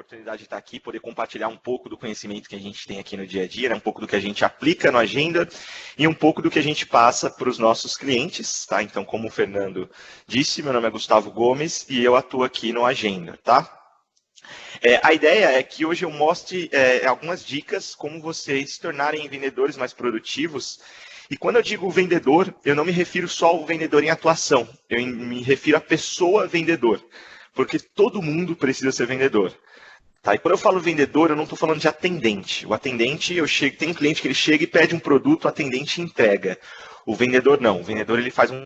oportunidade de estar aqui, poder compartilhar um pouco do conhecimento que a gente tem aqui no dia a dia, né? Um pouco do que a gente aplica no Agenda e um pouco do que a gente passa para os nossos clientes, tá? Então, como o Fernando disse, meu nome é Gustavo Gomes e eu atuo aqui no Agenda, tá? A ideia é que hoje eu mostre algumas dicas como vocês se tornarem vendedores mais produtivos. E quando eu digo vendedor, eu não me refiro só ao vendedor em atuação, eu me refiro à pessoa vendedor, porque todo mundo precisa ser vendedor. Tá? E quando eu falo vendedor, eu não estou falando de atendente. O atendente, tem um cliente que ele chega e pede um produto, o atendente entrega. O vendedor não, o vendedor ele faz um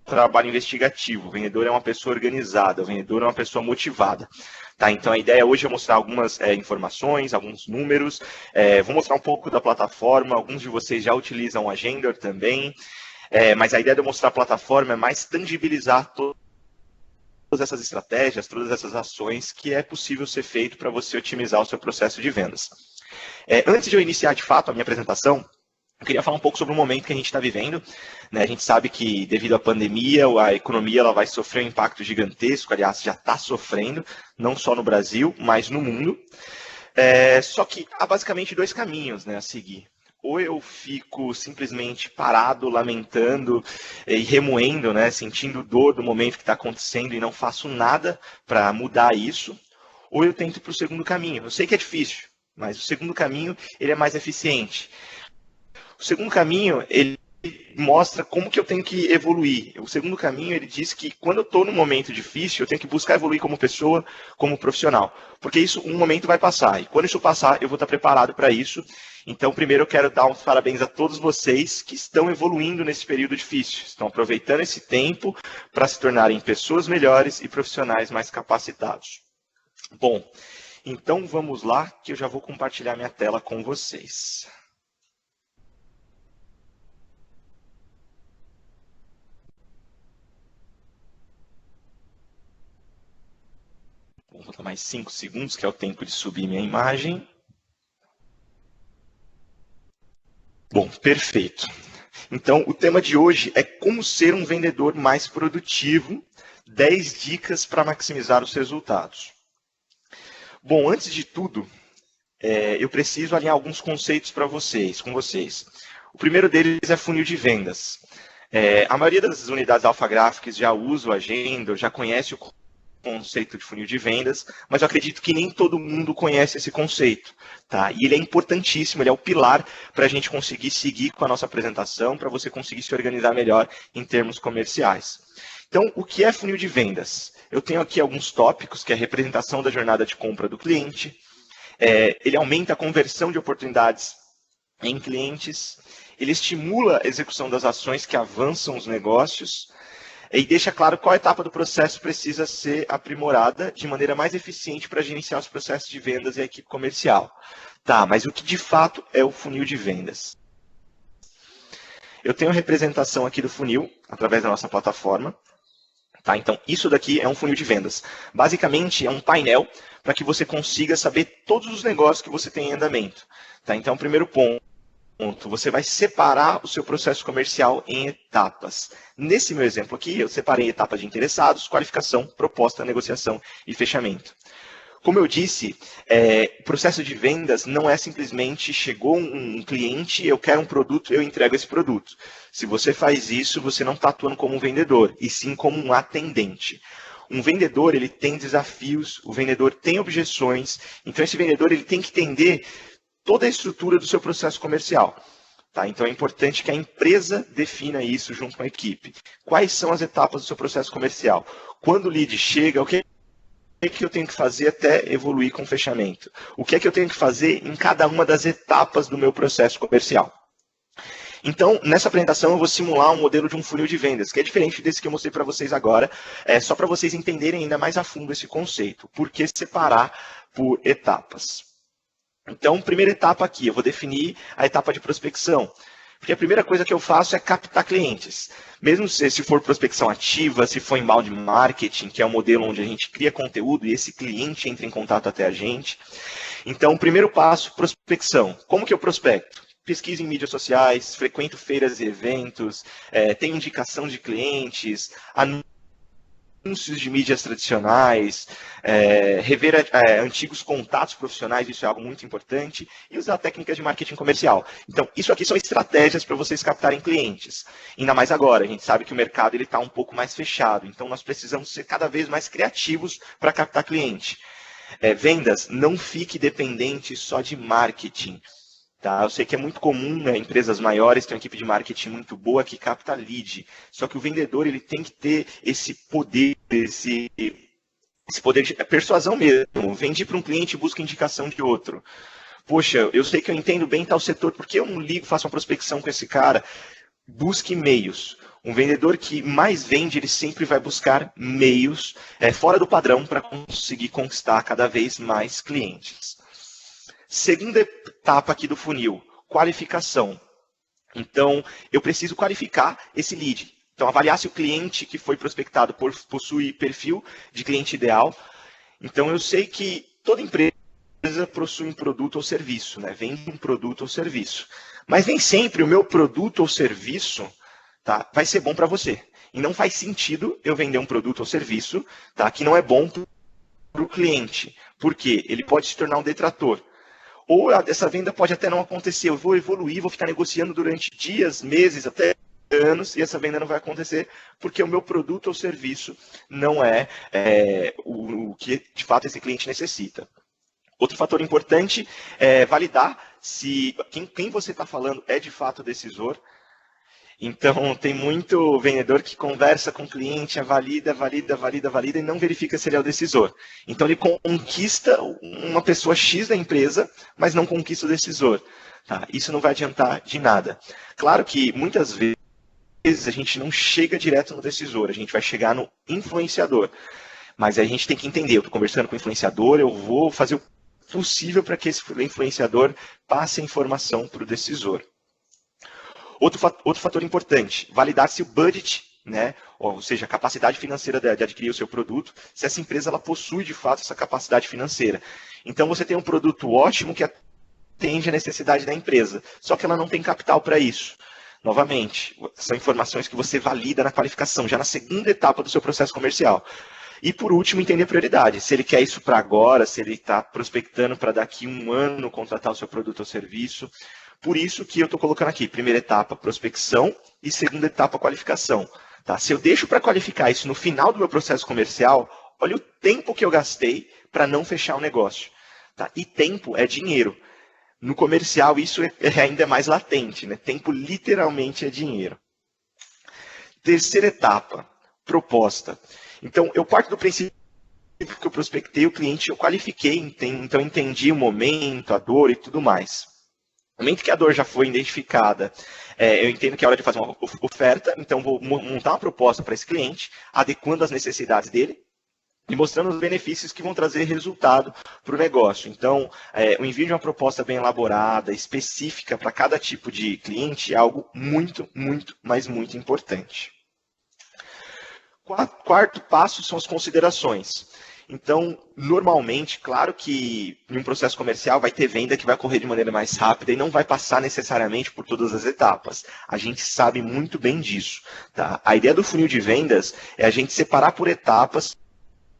trabalho investigativo, o vendedor é uma pessoa organizada, o vendedor é uma pessoa motivada. Tá, então a ideia hoje é mostrar algumas informações, alguns números, vou mostrar um pouco da plataforma, alguns de vocês já utilizam o Agenda também, mas a ideia de eu mostrar a plataforma é mais tangibilizar todas essas estratégias, todas essas ações que é possível ser feito para você otimizar o seu processo de vendas. Antes de eu iniciar de fato a minha apresentação, eu queria falar um pouco sobre o momento que a gente está vivendo. Né? A gente sabe que, devido à pandemia, a economia ela vai sofrer um impacto gigantesco, aliás, já está sofrendo, não só no Brasil, mas no mundo. Só que há basicamente dois caminhos, né, a seguir. Ou eu fico simplesmente parado, lamentando e remoendo, né, sentindo dor do momento que está acontecendo e não faço nada para mudar isso, ou eu tento ir para o segundo caminho. Eu sei que é difícil, mas o segundo caminho ele é mais eficiente. O segundo caminho, ele mostra como que eu tenho que evoluir. O segundo caminho, ele diz que quando eu estou num momento difícil, eu tenho que buscar evoluir como pessoa, como profissional. Porque isso, um momento vai passar. E quando isso passar, eu vou estar preparado para isso. Então, primeiro eu quero dar uns parabéns a todos vocês que estão evoluindo nesse período difícil. Estão aproveitando esse tempo para se tornarem pessoas melhores e profissionais mais capacitados. Bom, então vamos lá, que eu já vou compartilhar minha tela com vocês. Vou dar mais 5 segundos, que é o tempo de subir minha imagem. Bom, perfeito. Então, o tema de hoje é como ser um vendedor mais produtivo, 10 dicas para maximizar os resultados. Bom, antes de tudo, eu preciso alinhar alguns conceitos com vocês. O primeiro deles é funil de vendas. A maioria das unidades Alpha Graphics já usa o Agenda, já conhece o conceito de funil de vendas, mas eu acredito que nem todo mundo conhece esse conceito, tá? E ele é importantíssimo, ele é o pilar para a gente conseguir seguir com a nossa apresentação, para você conseguir se organizar melhor em termos comerciais. Então, o que é funil de vendas? Eu tenho aqui alguns tópicos, que é a representação da jornada de compra do cliente, ele aumenta a conversão de oportunidades em clientes, ele estimula a execução das ações que avançam os negócios, e deixa claro qual etapa do processo precisa ser aprimorada de maneira mais eficiente para gerenciar os processos de vendas e a equipe comercial. Tá, mas o que de fato é o funil de vendas? Eu tenho a representação aqui do funil, através da nossa plataforma. Tá, então, isso daqui é um funil de vendas. Basicamente, é um painel para que você consiga saber todos os negócios que você tem em andamento. Tá, então, primeiro ponto. Você vai separar o seu processo comercial em etapas. Nesse meu exemplo aqui, eu separei etapas de interessados, qualificação, proposta, negociação e fechamento. Como eu disse, o processo de vendas não é simplesmente chegou um cliente, eu quero um produto, eu entrego esse produto. Se você faz isso, você não está atuando como um vendedor, e sim como um atendente. Um vendedor ele tem desafios, o vendedor tem objeções, então esse vendedor ele tem que entender toda a estrutura do seu processo comercial. Tá? Então é importante que a empresa defina isso junto com a equipe. Quais são as etapas do seu processo comercial? Quando o lead chega, o que eu tenho que fazer até evoluir com o fechamento? O que é que eu tenho que fazer em cada uma das etapas do meu processo comercial? Então, nessa apresentação eu vou simular um modelo de um funil de vendas, que é diferente desse que eu mostrei para vocês agora, só para vocês entenderem ainda mais a fundo esse conceito. Por que separar por etapas? Então, primeira etapa aqui, eu vou definir a etapa de prospecção. Porque a primeira coisa que eu faço é captar clientes. Mesmo se for prospecção ativa, se for inbound marketing, que é um modelo onde a gente cria conteúdo e esse cliente entra em contato até a gente. Então, primeiro passo, prospecção. Como que eu prospecto? Pesquiso em mídias sociais, frequento feiras e eventos, tenho indicação de clientes, anúncios de mídias tradicionais, rever antigos contatos profissionais, isso é algo muito importante, e usar técnicas de marketing comercial. Então, isso aqui são estratégias para vocês captarem clientes. Ainda mais agora, a gente sabe que o mercado está um pouco mais fechado, então nós precisamos ser cada vez mais criativos para captar cliente. Vendas, não fique dependente só de marketing. Tá? Eu sei que é muito comum, né, empresas maiores têm uma equipe de marketing muito boa que capta lead. Só que o vendedor ele tem que ter esse poder, esse poder de persuasão mesmo. Vende para um cliente e busca indicação de outro. Poxa, eu sei que eu entendo bem tal setor, por que eu não ligo, faço uma prospecção com esse cara? Busque meios. Um vendedor que mais vende, ele sempre vai buscar meios fora do padrão para conseguir conquistar cada vez mais clientes. Segunda etapa aqui do funil, qualificação. Então, eu preciso qualificar esse lead. Então, avaliar se o cliente que foi prospectado possui perfil de cliente ideal. Então, eu sei que toda empresa possui um produto ou serviço, né? Vende um produto ou serviço. Mas nem sempre o meu produto ou serviço, tá, vai ser bom para você. E não faz sentido eu vender um produto ou serviço, tá, que não é bom para o cliente. Por quê? Ele pode se tornar um detrator. Ou essa venda pode até não acontecer, eu vou evoluir, vou ficar negociando durante dias, meses, até anos, e essa venda não vai acontecer, porque o meu produto ou serviço não é, o que de fato esse cliente necessita. Outro fator importante é validar se quem você está falando é de fato decisor. Então, tem muito vendedor que conversa com o cliente, valida e não verifica se ele é o decisor. Então, ele conquista uma pessoa X da empresa, mas não conquista o decisor. Tá? Isso não vai adiantar de nada. Claro que, muitas vezes, a gente não chega direto no decisor, a gente vai chegar no influenciador. Mas a gente tem que entender, eu estou conversando com o influenciador, eu vou fazer o possível para que esse influenciador passe a informação para o decisor. Outro fator importante, validar se o budget, né, ou seja, a capacidade financeira de adquirir o seu produto, se essa empresa ela possui de fato essa capacidade financeira. Então você tem um produto ótimo que atende a necessidade da empresa, só que ela não tem capital para isso. Novamente, são informações que você valida na qualificação, já na segunda etapa do seu processo comercial. E por último, entender a prioridade. Se ele quer isso para agora, se ele está prospectando para daqui a um ano contratar o seu produto ou serviço. Por isso que eu estou colocando aqui, primeira etapa, prospecção, e segunda etapa, qualificação. Tá? Se eu deixo para qualificar isso no final do meu processo comercial, olha o tempo que eu gastei para não fechar o negócio. Tá? E tempo é dinheiro. No comercial, isso é ainda mais latente. Né? Tempo literalmente é dinheiro. Terceira etapa, proposta. Então, eu parto do princípio que eu prospectei o cliente, eu qualifiquei, então entendi o momento, a dor e tudo mais. No momento que a dor já foi identificada, eu entendo que é hora de fazer uma oferta, então vou montar uma proposta para esse cliente, adequando as necessidades dele e mostrando os benefícios que vão trazer resultado para o negócio. Então, o envio de uma proposta bem elaborada, específica para cada tipo de cliente é algo muito, muito, mas muito importante. Quarto passo são as considerações. Então, normalmente, claro que em um processo comercial vai ter venda que vai correr de maneira mais rápida e não vai passar necessariamente por todas as etapas. A gente sabe muito bem disso. Tá? A ideia do funil de vendas é a gente separar por etapas,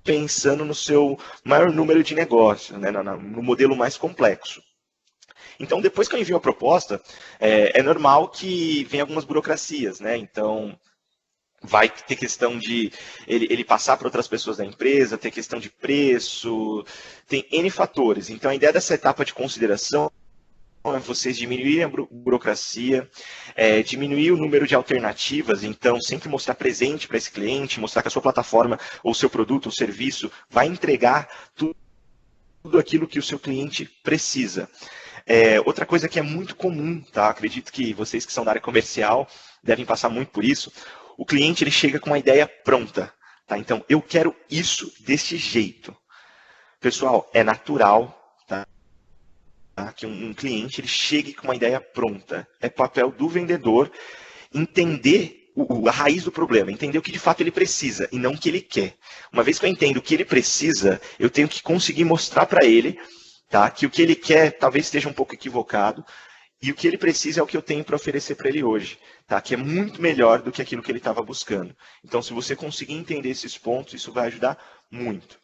pensando no seu maior número de negócios, né? No modelo mais complexo. Então, depois que eu envio a proposta, é normal que venha algumas burocracias, né? Então, vai ter questão de ele passar para outras pessoas da empresa, ter questão de preço, tem N fatores. Então, a ideia dessa etapa de consideração é vocês diminuírem a burocracia, diminuir o número de alternativas, então sempre mostrar presente para esse cliente, mostrar que a sua plataforma ou seu produto ou serviço vai entregar tudo aquilo que o seu cliente precisa. Outra coisa que é muito comum, tá? Acredito que vocês que são da área comercial devem passar muito por isso. O cliente ele chega com uma ideia pronta. Tá? Então, eu quero isso deste jeito. Pessoal, é natural, tá? Que um cliente ele chegue com uma ideia pronta. É papel do vendedor entender a raiz do problema, entender o que de fato ele precisa e não o que ele quer. Uma vez que eu entendo o que ele precisa, eu tenho que conseguir mostrar para ele, tá, que o que ele quer talvez esteja um pouco equivocado e o que ele precisa é o que eu tenho para oferecer para ele hoje, tá? Que é muito melhor do que aquilo que ele estava buscando. Então, se você conseguir entender esses pontos, isso vai ajudar muito.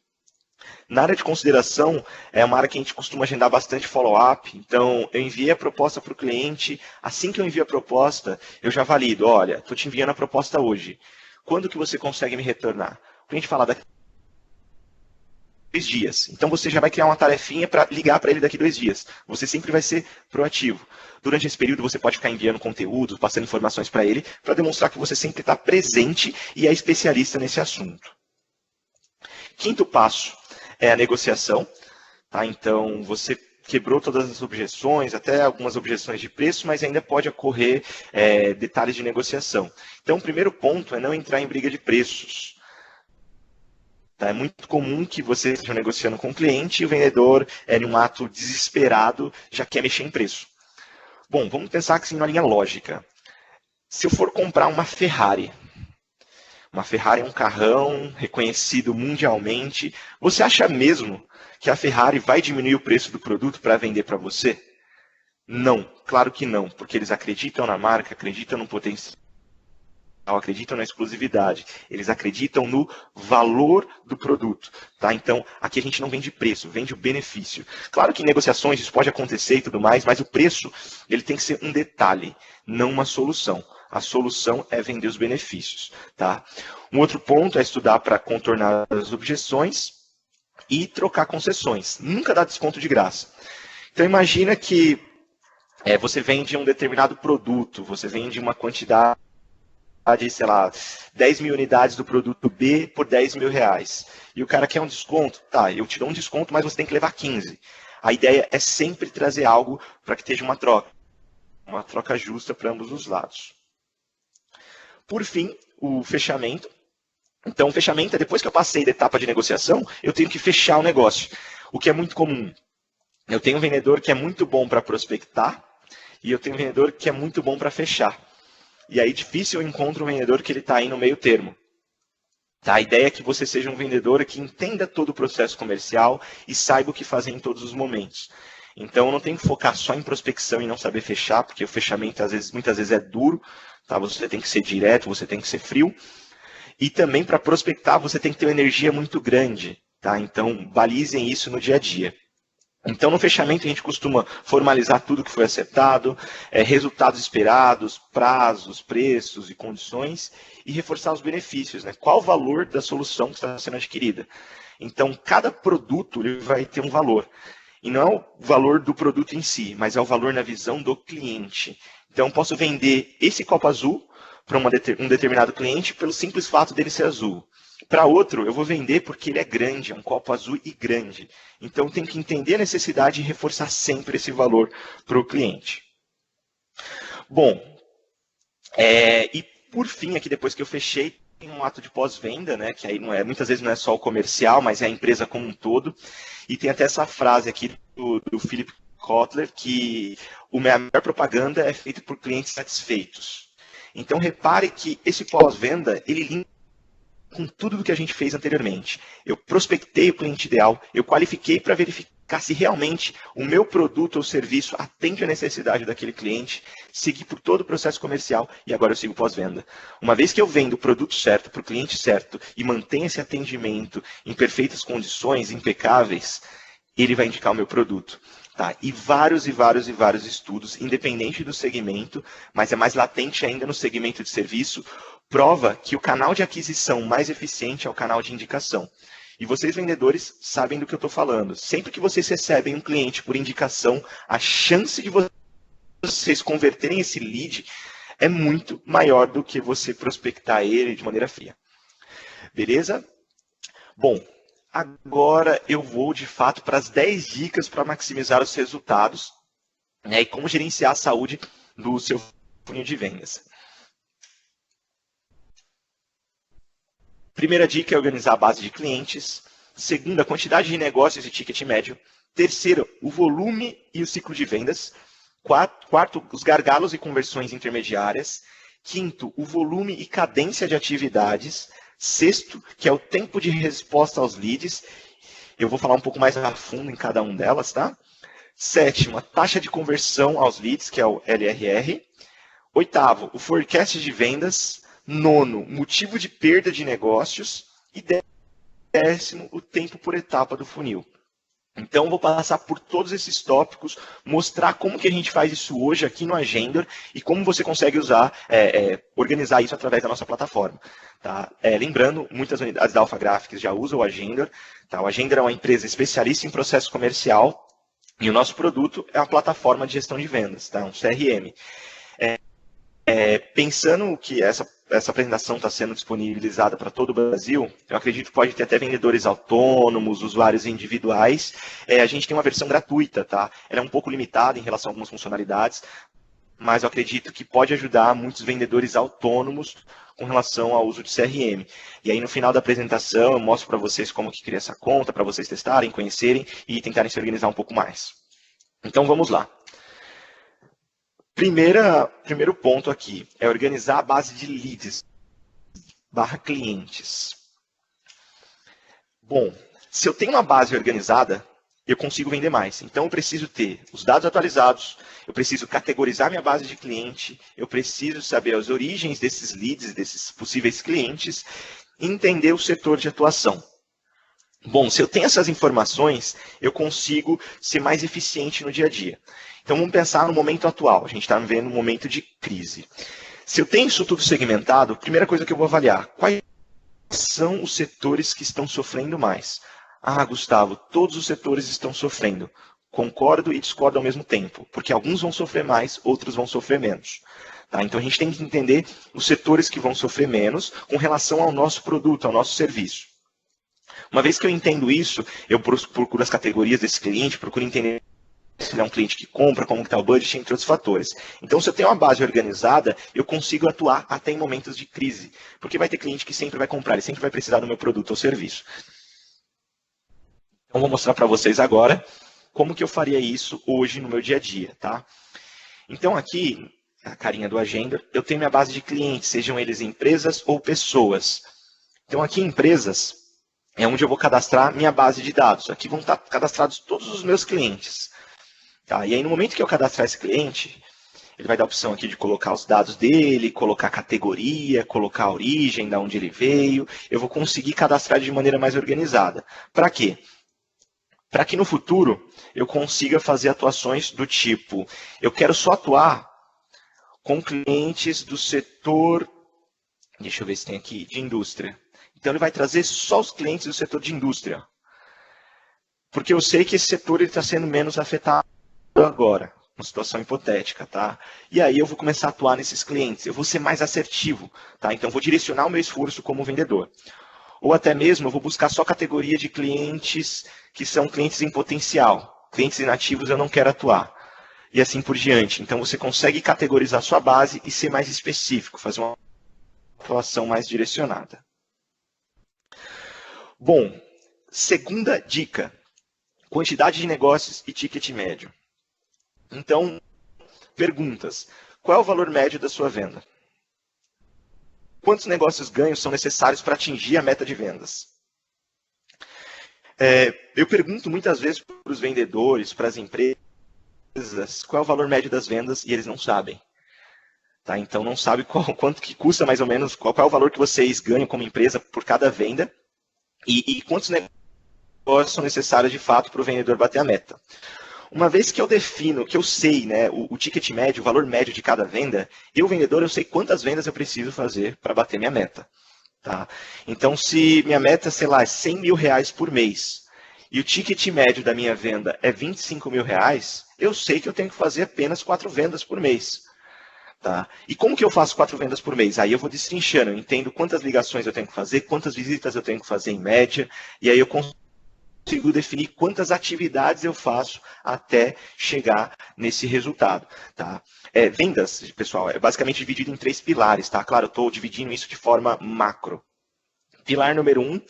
Na área de consideração, é uma área que a gente costuma agendar bastante follow-up. Então, eu enviei a proposta para o cliente. Assim que eu envio a proposta, eu já valido. Olha, estou te enviando a proposta hoje. Quando que você consegue me retornar? O cliente fala daqui 2 dias. Então, você já vai criar uma tarefinha para ligar para ele daqui 2 dias. Você sempre vai ser proativo. Durante esse período, você pode ficar enviando conteúdos, passando informações para ele, para demonstrar que você sempre está presente e é especialista nesse assunto. Quinto passo é a negociação. Tá? Então, você quebrou todas as objeções, até algumas objeções de preço, mas ainda pode ocorrer detalhes de negociação. Então, o primeiro ponto é não entrar em briga de preços. Tá? É muito comum que você esteja negociando com o cliente e o vendedor, em um ato desesperado, já quer mexer em preço. Bom, vamos pensar assim numa linha lógica. Se eu for comprar uma Ferrari é um carrão reconhecido mundialmente. Você acha mesmo que a Ferrari vai diminuir o preço do produto para vender para você? Não, claro que não, porque eles acreditam na marca, acreditam no potencial, acreditam na exclusividade, eles acreditam no valor do produto. Tá? Então, aqui a gente não vende preço, vende o benefício. Claro que em negociações isso pode acontecer e tudo mais, mas o preço ele tem que ser um detalhe, não uma solução. A solução é vender os benefícios. Tá? Um outro ponto é estudar para contornar as objeções e trocar concessões. Nunca dá desconto de graça. Então imagina que você vende um determinado produto, você vende uma quantidade, sei lá, 10 mil unidades do produto B por 10 mil reais. E o cara quer um desconto? Tá, eu te dou um desconto, mas você tem que levar 15. A ideia é sempre trazer algo para que esteja uma troca justa para ambos os lados. Por fim, o fechamento. Então, o fechamento é depois que eu passei da etapa de negociação, eu tenho que fechar o negócio. O que é muito comum. Eu tenho um vendedor que é muito bom para prospectar e eu tenho um vendedor que é muito bom para fechar. E aí, difícil eu encontro um vendedor que ele está aí no meio termo. Tá? A ideia é que você seja um vendedor que entenda todo o processo comercial e saiba o que fazer em todos os momentos. Então, eu não tenho que focar só em prospecção e não saber fechar, porque o fechamento muitas vezes é duro. Tá? Você tem que ser direto, você tem que ser frio. E também para prospectar você tem que ter uma energia muito grande. Tá? Então, balizem isso no dia a dia. Então, no fechamento, a gente costuma formalizar tudo que foi acertado, resultados esperados, prazos, preços e condições, e reforçar os benefícios. Né? Qual o valor da solução que está sendo adquirida? Então, cada produto ele vai ter um valor. E não é o valor do produto em si, mas é o valor na visão do cliente. Então, eu posso vender esse copo azul para um determinado cliente pelo simples fato dele ser azul. Para outro, eu vou vender porque ele é grande, é um copo azul e grande. Então, eu tenho que entender a necessidade e reforçar sempre esse valor para o cliente. Bom, e por fim, aqui depois que eu fechei, tem um ato de pós-venda, né, que aí muitas vezes não é só o comercial, mas é a empresa como um todo. E tem até essa frase aqui do Philip Kotler, que a melhor propaganda é feita por clientes satisfeitos. Então, repare que esse pós-venda, ele linka com tudo do que a gente fez anteriormente. Eu prospectei o cliente ideal, eu qualifiquei para verificar se realmente o meu produto ou serviço atende à necessidade daquele cliente, segui por todo o processo comercial e agora eu sigo pós-venda. Uma vez que eu vendo o produto certo para o cliente certo e mantenho esse atendimento em perfeitas condições, impecáveis, ele vai indicar o meu produto. Tá? E vários estudos, independente do segmento, mas é mais latente ainda no segmento de serviço, prova que o canal de aquisição mais eficiente é o canal de indicação. E vocês, vendedores, sabem do que eu estou falando. Sempre que vocês recebem um cliente por indicação, a chance de vocês converterem esse lead é muito maior do que você prospectar ele de maneira fria. Beleza? Bom, agora eu vou, de fato, para as 10 dicas para maximizar os resultados, né, e como gerenciar a saúde do seu funil de vendas. Primeira dica é organizar a base de clientes. Segunda, a quantidade de negócios e ticket médio. Terceiro, o volume e o ciclo de vendas. Quarto, os gargalos e conversões intermediárias. Quinto, o volume e cadência de atividades. Sexto, que é o tempo de resposta aos leads. Eu vou falar um pouco mais a fundo em cada um delas, tá? Sétimo, a taxa de conversão aos leads, que é o LRR. Oitavo, o forecast de vendas. Nono, motivo de perda de negócios. E décimo, o tempo por etapa do funil. Então, vou passar por todos esses tópicos, mostrar como que a gente faz isso hoje aqui no Agendor e como você consegue usar, organizar isso através da nossa plataforma. Tá? Lembrando, muitas unidades da Alpha Graphics já usam o Agendor. Tá? O Agendor é uma empresa especialista em processo comercial e o nosso produto é uma plataforma de gestão de vendas, tá? Um CRM. Pensando que essa apresentação está sendo disponibilizada para todo o Brasil, eu acredito que pode ter até vendedores autônomos, usuários individuais. A gente tem uma versão gratuita, tá? Ela é um pouco limitada em relação a algumas funcionalidades, mas eu acredito que pode ajudar muitos vendedores autônomos com relação ao uso de CRM. E aí, no final da apresentação, eu mostro para vocês como que cria essa conta, para vocês testarem, conhecerem e tentarem se organizar um pouco mais. Então, vamos lá. Primeiro ponto aqui é organizar a base de leads / clientes. Bom, se eu tenho uma base organizada, eu consigo vender mais. Então, eu preciso ter os dados atualizados, eu preciso categorizar minha base de cliente, eu preciso saber as origens desses leads, desses possíveis clientes, e entender o setor de atuação. Bom, se eu tenho essas informações, eu consigo ser mais eficiente no dia a dia. Então, vamos pensar no momento atual. A gente está vivendo um momento de crise. Se eu tenho isso tudo segmentado, a primeira coisa que eu vou avaliar, quais são os setores que estão sofrendo mais? Ah, Gustavo, todos os setores estão sofrendo. Concordo e discordo ao mesmo tempo, porque alguns vão sofrer mais, outros vão sofrer menos. Tá? Então, a gente tem que entender os setores que vão sofrer menos com relação ao nosso produto, ao nosso serviço. Uma vez que eu entendo isso, eu procuro as categorias desse cliente, procuro entender se ele é um cliente que compra, como está o budget, entre outros fatores. Então, se eu tenho uma base organizada, eu consigo atuar até em momentos de crise, porque vai ter cliente que sempre vai comprar, ele sempre vai precisar do meu produto ou serviço. Então, vou mostrar para vocês agora como que eu faria isso hoje no meu dia a dia. Tá? Então, aqui, a carinha do Agendor, eu tenho minha base de clientes, sejam eles empresas ou pessoas. Então, aqui em empresas, é onde eu vou cadastrar minha base de dados. Aqui vão estar cadastrados todos os meus clientes. Tá? E aí, no momento que eu cadastrar esse cliente, ele vai dar a opção aqui de colocar os dados dele, colocar a categoria, colocar a origem, de onde ele veio. Eu vou conseguir cadastrar de maneira mais organizada. Para quê? Para que no futuro eu consiga fazer atuações do tipo, eu quero só atuar com clientes do setor, deixa eu ver se tem aqui, de indústria. Então, ele vai trazer só os clientes do setor de indústria. Porque eu sei que esse setor está sendo menos afetado agora, uma situação hipotética. Tá? E aí eu vou começar a atuar nesses clientes. Eu vou ser mais assertivo. Tá? Então, eu vou direcionar o meu esforço como vendedor. Ou até mesmo, eu vou buscar só categoria de clientes que são clientes em potencial. Clientes inativos eu não quero atuar. E assim por diante. Então, você consegue categorizar sua base e ser mais específico, fazer uma atuação mais direcionada. Bom, segunda dica, quantidade de negócios e ticket médio. Então, perguntas. Qual é o valor médio da sua venda? Quantos negócios ganhos são necessários para atingir a meta de vendas? Eu pergunto muitas vezes para os vendedores, para as empresas, qual é o valor médio das vendas e eles não sabem. Tá? Então, não sabe quanto que custa mais ou menos, qual é o valor que vocês ganham como empresa por cada venda. E quantos negócios são necessários de fato para o vendedor bater a meta. Uma vez que eu defino, que eu sei, né, o ticket médio, o valor médio de cada venda, eu, vendedor, eu sei quantas vendas eu preciso fazer para bater minha meta. Tá? Então, se minha meta, sei lá, é 100 mil reais por mês, e o ticket médio da minha venda é 25 mil reais, eu sei que eu tenho que fazer apenas 4 vendas por mês. Tá? E como que eu faço 4 vendas por mês? Aí eu vou destrinchando, eu entendo quantas ligações eu tenho que fazer, quantas visitas eu tenho que fazer em média, e aí eu consigo definir quantas atividades eu faço até chegar nesse resultado. Tá? Vendas, pessoal, é basicamente dividido em 3 pilares. Tá? Claro, eu estou dividindo isso de forma macro. Pilar número 1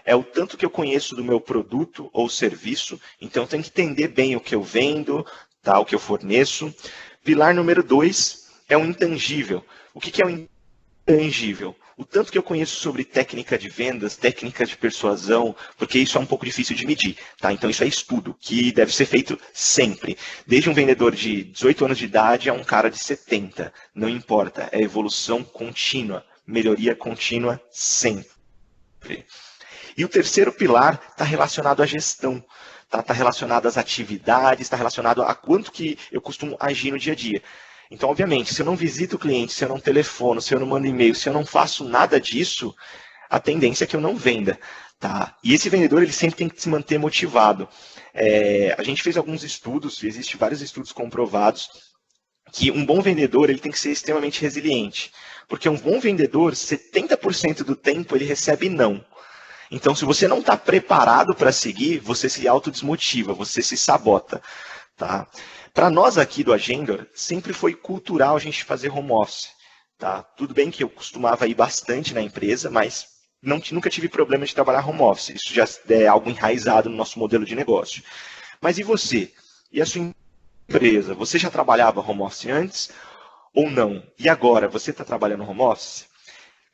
é o tanto que eu conheço do meu produto ou serviço, então eu tenho que entender bem o que eu vendo, tá? O que eu forneço. Pilar número 2 é o intangível. O que é o intangível? O tanto que eu conheço sobre técnica de vendas, técnica de persuasão, porque isso é um pouco difícil de medir, tá? Então isso é estudo, que deve ser feito sempre. Desde um vendedor de 18 anos de idade a um cara de 70. Não importa, é evolução contínua, melhoria contínua sempre. E o terceiro pilar está relacionado à gestão. Está relacionado às atividades, está relacionado a quanto que eu costumo agir no dia a dia. Então, obviamente, se eu não visito o cliente, se eu não telefono, se eu não mando e-mail, se eu não faço nada disso, a tendência é que eu não venda. Tá? E esse vendedor ele sempre tem que se manter motivado. A gente fez alguns estudos, existem vários estudos comprovados, que um bom vendedor ele tem que ser extremamente resiliente. Porque um bom vendedor, 70% do tempo, ele recebe não. Então, se você não está preparado para seguir, você se autodesmotiva, você se sabota. Tá? Para nós aqui do Agendor, sempre foi cultural a gente fazer home office. Tá? Tudo bem que eu costumava ir bastante na empresa, mas nunca tive problema de trabalhar home office. Isso já é algo enraizado no nosso modelo de negócio. Mas e você? E a sua empresa? Você já trabalhava home office antes ou não? E agora, você está trabalhando home office?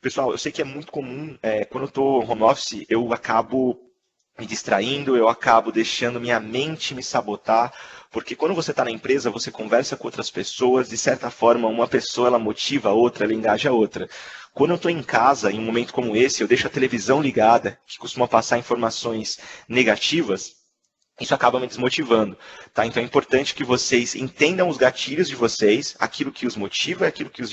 Pessoal, eu sei que é muito comum, quando eu estou home office, eu acabo me distraindo, eu acabo deixando minha mente me sabotar, porque quando você está na empresa, você conversa com outras pessoas, de certa forma, uma pessoa ela motiva a outra, ela engaja a outra. Quando eu estou em casa, em um momento como esse, eu deixo a televisão ligada, que costuma passar informações negativas, isso acaba me desmotivando. Tá? Então é importante que vocês entendam os gatilhos de vocês, aquilo que os motiva e aquilo que os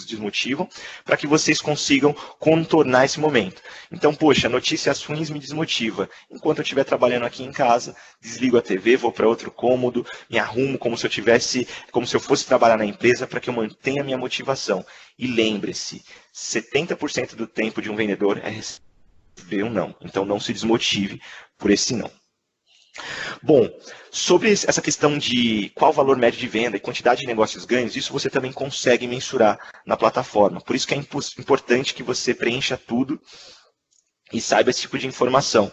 desmotivam, para que vocês consigam contornar esse momento. Então, poxa, notícias ruins me desmotiva. Enquanto eu estiver trabalhando aqui em casa, desligo a TV, vou para outro cômodo, me arrumo como se eu fosse trabalhar na empresa para que eu mantenha a minha motivação. E lembre-se, 70% do tempo de um vendedor é receber um não. Então não se desmotive por esse não. Bom, sobre essa questão de qual o valor médio de venda e quantidade de negócios ganhos, isso você também consegue mensurar na plataforma. Por isso que é importante que você preencha tudo e saiba esse tipo de informação.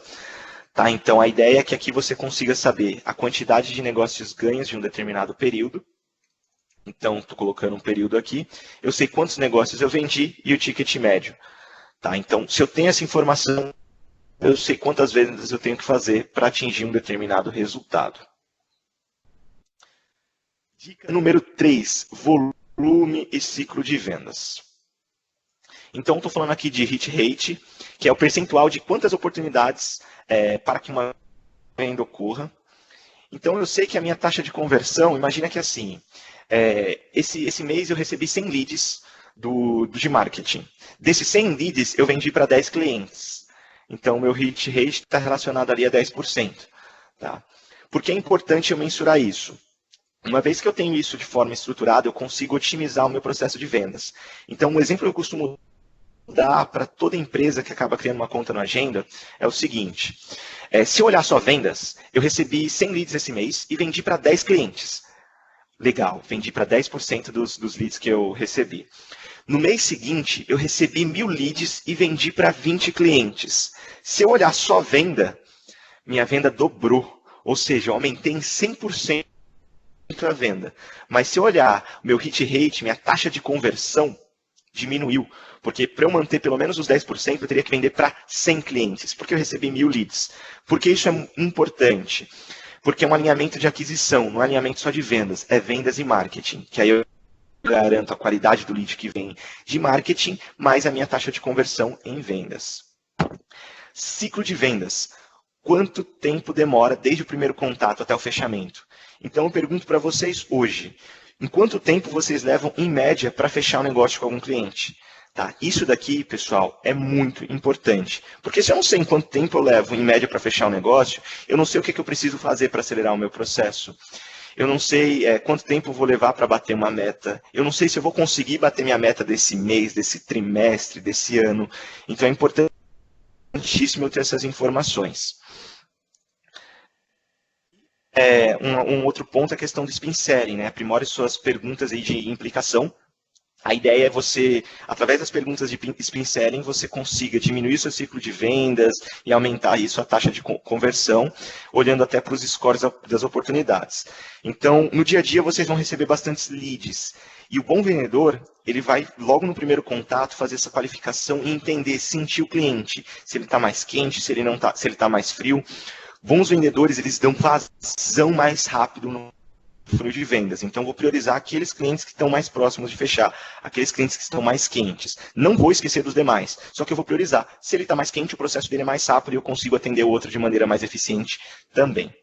Tá? Então, a ideia é que aqui você consiga saber a quantidade de negócios ganhos de um determinado período. Então, estou colocando um período aqui. Eu sei quantos negócios eu vendi e o ticket médio. Tá? Então, se eu tenho essa informação, eu sei quantas vendas eu tenho que fazer para atingir um determinado resultado. Dica número 3, volume e ciclo de vendas. Então, estou falando aqui de hit rate, que é o percentual de quantas oportunidades para que uma venda ocorra. Então, eu sei que a minha taxa de conversão, imagina que assim, esse mês eu recebi 100 leads de marketing. Desses 100 leads, eu vendi para 10 clientes. Então, meu hit rate está relacionado ali a 10%. Tá? Por que é importante eu mensurar isso? Uma vez que eu tenho isso de forma estruturada, eu consigo otimizar o meu processo de vendas. Então, um exemplo que eu costumo dar para toda empresa que acaba criando uma conta no Agenda é o seguinte. Se eu olhar só vendas, eu recebi 100 leads esse mês e vendi para 10 clientes. Legal, vendi para 10% dos leads que eu recebi. No mês seguinte, eu recebi 1.000 leads e vendi para 20 clientes. Se eu olhar só venda, minha venda dobrou. Ou seja, eu aumentei em 100% a venda. Mas se eu olhar meu hit rate, minha taxa de conversão, diminuiu. Porque para eu manter pelo menos os 10%, eu teria que vender para 100 clientes. Porque eu recebi 1.000 leads. Por que isso é importante? Porque é um alinhamento de aquisição, não é um alinhamento só de vendas. É vendas e marketing. Que aí eu garanto a qualidade do lead que vem de marketing, mais a minha taxa de conversão em vendas. Ciclo de vendas. Quanto tempo demora desde o primeiro contato até o fechamento? Então eu pergunto para vocês hoje, em quanto tempo vocês levam, em média, para fechar um negócio com algum cliente? Tá? Isso daqui, pessoal, é muito importante. Porque se eu não sei em quanto tempo eu levo, em média, para fechar um negócio, eu não sei o que eu preciso fazer para acelerar o meu processo. Eu não sei quanto tempo eu vou levar para bater uma meta. Eu não sei se eu vou conseguir bater minha meta desse mês, desse trimestre, desse ano. Então é importantíssimo eu ter essas informações. Um outro ponto é a questão do spin selling, né? Aprimore suas perguntas aí de implicação A ideia é você, através das perguntas de spin selling, você consiga diminuir seu ciclo de vendas e aumentar isso a taxa de conversão, olhando até para os scores das oportunidades. Então, no dia a dia, vocês vão receber bastantes leads. E o bom vendedor, ele vai, logo no primeiro contato, fazer essa qualificação e entender, sentir o cliente, se ele está mais quente, se ele está mais frio. Bons vendedores, eles dão vazão mais rápido no funil de vendas. Então, vou priorizar aqueles clientes que estão mais próximos de fechar, aqueles clientes que estão mais quentes. Não vou esquecer dos demais, só que eu vou priorizar. Se ele está mais quente, o processo dele é mais rápido e eu consigo atender o outro de maneira mais eficiente também.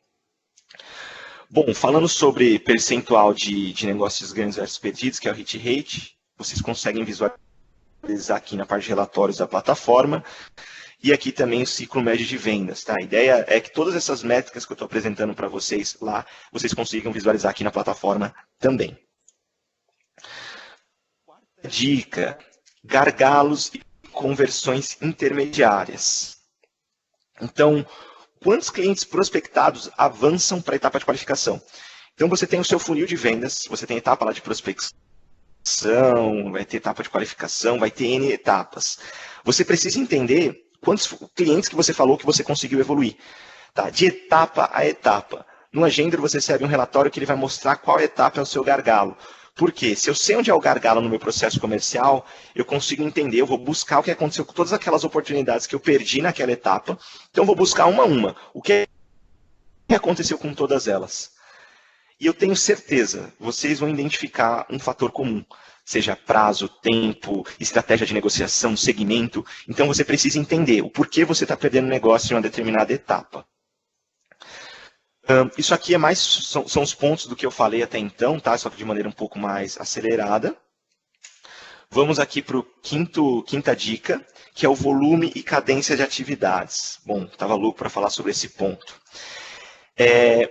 Bom, falando sobre percentual de negócios ganhos versus perdidos, que é o hit rate, vocês conseguem visualizar aqui na parte de relatórios da plataforma. E aqui também o ciclo médio de vendas. Tá? A ideia é que todas essas métricas que eu estou apresentando para vocês lá, vocês consigam visualizar aqui na plataforma também. Quarta dica, gargalos e conversões intermediárias. Então, quantos clientes prospectados avançam para a etapa de qualificação? Então, você tem o seu funil de vendas, você tem a etapa lá de prospecção, vai ter etapa de qualificação, vai ter N etapas. Você precisa entender quantos clientes que você falou que você conseguiu evoluir. Tá? De etapa a etapa. No Agender você recebe um relatório que ele vai mostrar qual etapa é o seu gargalo. Por quê? Se eu sei onde é o gargalo no meu processo comercial, eu consigo entender, eu vou buscar o que aconteceu com todas aquelas oportunidades que eu perdi naquela etapa. Então, eu vou buscar uma a uma. O que aconteceu com todas elas? E eu tenho certeza, vocês vão identificar um fator comum. Seja prazo, tempo, estratégia de negociação, segmento. Então, você precisa entender o porquê você está perdendo negócio em uma determinada etapa. Isso aqui são os pontos do que eu falei até então, tá? Só que de maneira um pouco mais acelerada. Vamos aqui para a quinta dica, que é o volume e cadência de atividades. Bom, estava louco para falar sobre esse ponto.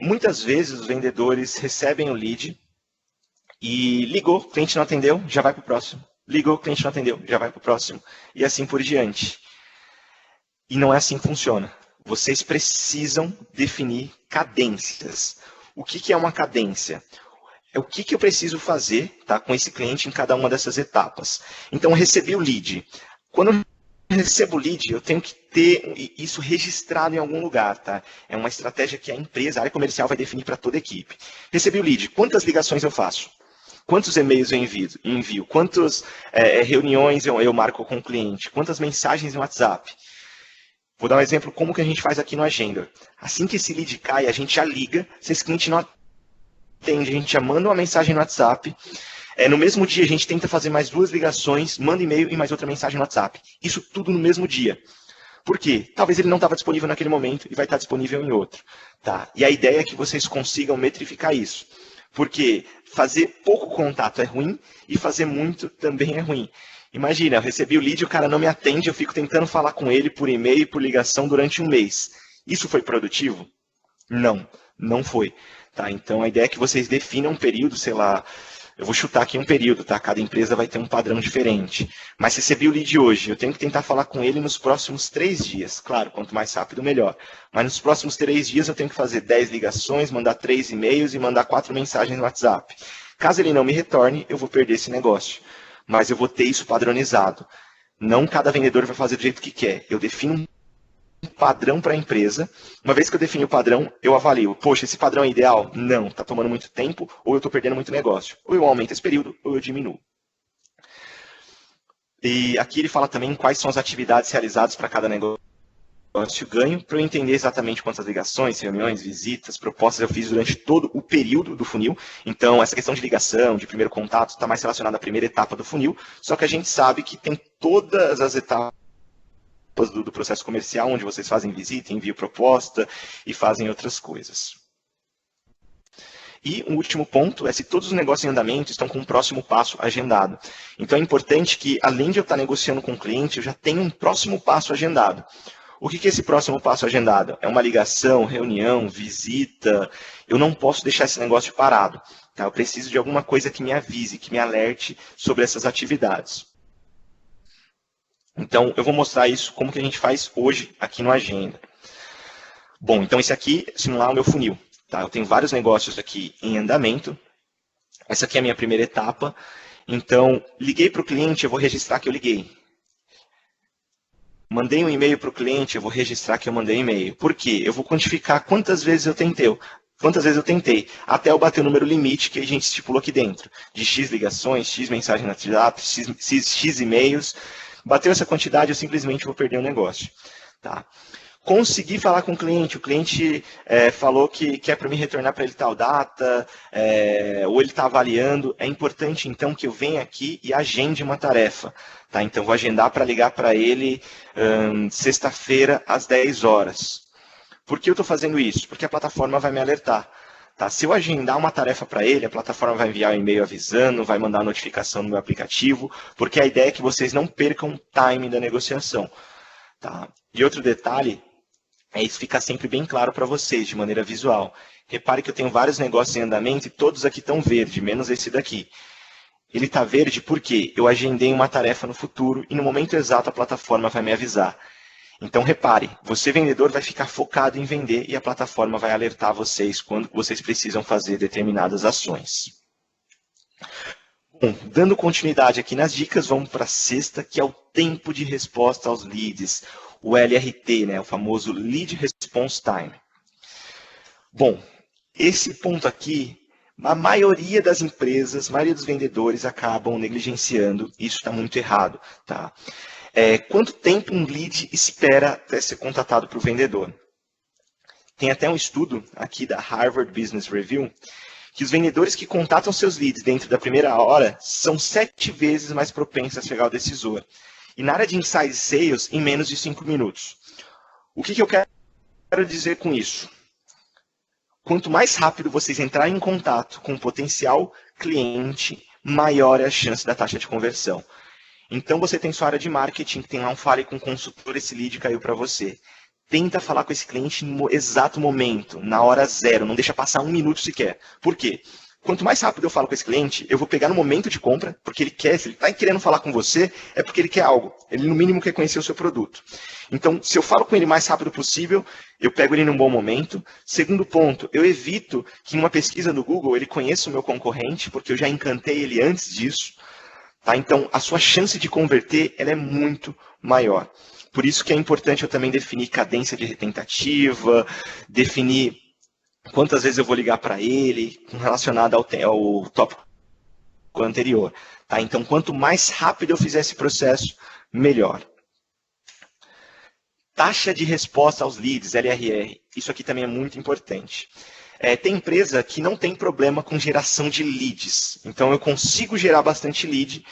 Muitas vezes os vendedores recebem o lead, e ligou, o cliente não atendeu, já vai para o próximo. Ligou, o cliente não atendeu, já vai para o próximo. E assim por diante. E não é assim que funciona. Vocês precisam definir cadências. O que é uma cadência? É o que eu preciso fazer, tá, com esse cliente em cada uma dessas etapas. Então, eu recebi o lead. Quando eu recebo o lead, eu tenho que ter isso registrado em algum lugar. Tá? É uma estratégia que a empresa, a área comercial, vai definir para toda a equipe. Recebi o lead. Quantas ligações eu faço? Quantos e-mails eu envio? Quantas reuniões eu marco com o cliente? Quantas mensagens no WhatsApp? Vou dar um exemplo como que a gente faz aqui no Agenda. Assim que esse lead cai, a gente já liga. Se esse cliente não atende, a gente já manda uma mensagem no WhatsApp. No mesmo dia, a gente tenta fazer mais 2 ligações, manda e-mail e mais outra mensagem no WhatsApp. Isso tudo no mesmo dia. Por quê? Talvez ele não estava disponível naquele momento e vai estar disponível em outro. Tá? E a ideia é que vocês consigam metrificar isso. Porque fazer pouco contato é ruim e fazer muito também é ruim. Imagina, eu recebi o lead, o cara não me atende, eu fico tentando falar com ele por e-mail e por ligação durante um mês. Isso foi produtivo? Não, não foi. Tá? Então, a ideia é que vocês definam um período, sei lá, eu vou chutar aqui um período, tá? Cada empresa vai ter um padrão diferente. Mas recebi o lead hoje, eu tenho que tentar falar com ele nos próximos 3 dias. Claro, quanto mais rápido, melhor. Mas nos próximos 3 dias eu tenho que fazer 10 ligações, mandar 3 e-mails e mandar 4 mensagens no WhatsApp. Caso ele não me retorne, eu vou perder esse negócio. Mas eu vou ter isso padronizado. Não cada vendedor vai fazer do jeito que quer. Eu defino um padrão para a empresa. Uma vez que eu defini o padrão, eu avalio. Poxa, esse padrão é ideal? Não, está tomando muito tempo ou eu estou perdendo muito negócio. Ou eu aumento esse período ou eu diminuo. E aqui ele fala também quais são as atividades realizadas para cada negócio ganho, para eu entender exatamente quantas ligações, reuniões, visitas, propostas eu fiz durante todo o período do funil. Então, essa questão de ligação, de primeiro contato, está mais relacionada à primeira etapa do funil, só que a gente sabe que tem todas as etapas do processo comercial, onde vocês fazem visita, envio proposta e fazem outras coisas. E o último ponto é se todos os negócios em andamento estão com um próximo passo agendado. Então, é importante que, além de eu estar negociando com o cliente, eu já tenha um próximo passo agendado. O que é esse próximo passo agendado? É uma ligação, reunião, visita. Eu não posso deixar esse negócio parado. Tá? Eu preciso de alguma coisa que me avise, que me alerte sobre essas atividades. Então, eu vou mostrar isso como que a gente faz hoje aqui no Agenda. Bom, então esse aqui é simular o meu funil. Tá? Eu tenho vários negócios aqui em andamento. Essa aqui é a minha primeira etapa. Então, liguei para o cliente, eu vou registrar que eu liguei. Mandei um e-mail para o cliente, eu vou registrar que eu mandei um e-mail. Por quê? Eu vou quantificar quantas vezes eu tentei, até eu bater o número limite que a gente estipulou aqui dentro, de X ligações, X mensagens no WhatsApp, X e-mails. Bateu essa quantidade, eu simplesmente vou perder o negócio. Tá? Consegui falar com o cliente falou que quer para mim retornar para ele tal data, ou ele está avaliando. É importante, então, que eu venha aqui e agende uma tarefa. Tá? Então, vou agendar para ligar para ele sexta-feira, às 10 horas. Por que eu estou fazendo isso? Porque a plataforma vai me alertar. Tá? Se eu agendar uma tarefa para ele, a plataforma vai enviar um e-mail avisando, vai mandar notificação no meu aplicativo, porque a ideia é que vocês não percam o time da negociação. Tá? E outro detalhe, isso ficar sempre bem claro para vocês, de maneira visual. Repare que eu tenho vários negócios em andamento e todos aqui estão verde, menos esse daqui. Ele está verde porque eu agendei uma tarefa no futuro e no momento exato a plataforma vai me avisar. Então, repare, você vendedor vai ficar focado em vender e a plataforma vai alertar vocês quando vocês precisam fazer determinadas ações. Bom, dando continuidade aqui nas dicas, vamos para a sexta, que é o tempo de resposta aos leads, o LRT, né, o famoso Lead Response Time. Bom, esse ponto aqui, a maioria das empresas, a maioria dos vendedores acabam negligenciando, isso está muito errado. Tá? Quanto tempo um lead espera até ser contatado para o vendedor? Tem até um estudo aqui da Harvard Business Review, que os vendedores que contatam seus leads dentro da primeira hora são 7 vezes mais propensos a chegar ao decisor. E na área de inside sales, em menos de 5 minutos. O que eu quero dizer com isso? Quanto mais rápido vocês entrarem em contato com o potencial cliente, maior é a chance da taxa de conversão. Então, você tem sua área de marketing, que tem lá um fale com o consultor, esse lead caiu para você. Tenta falar com esse cliente no exato momento, na hora zero, não deixa passar 1 minuto sequer. Por quê? Quanto mais rápido eu falo com esse cliente, eu vou pegar no momento de compra, porque ele quer, se ele está querendo falar com você, é porque ele quer algo. Ele, no mínimo, quer conhecer o seu produto. Então, se eu falo com ele o mais rápido possível, eu pego ele num bom momento. Segundo ponto, eu evito que em uma pesquisa do Google ele conheça o meu concorrente, porque eu já encantei ele antes disso. Tá? Então, a sua chance de converter ela é muito maior. Por isso que é importante eu também definir cadência de tentativa, definir quantas vezes eu vou ligar para ele, relacionado ao tópico anterior. Tá? Então, quanto mais rápido eu fizer esse processo, melhor. Taxa de resposta aos leads, LRR. Isso aqui também é muito importante. Tem empresa que não tem problema com geração de leads. Então, eu consigo gerar bastante lead,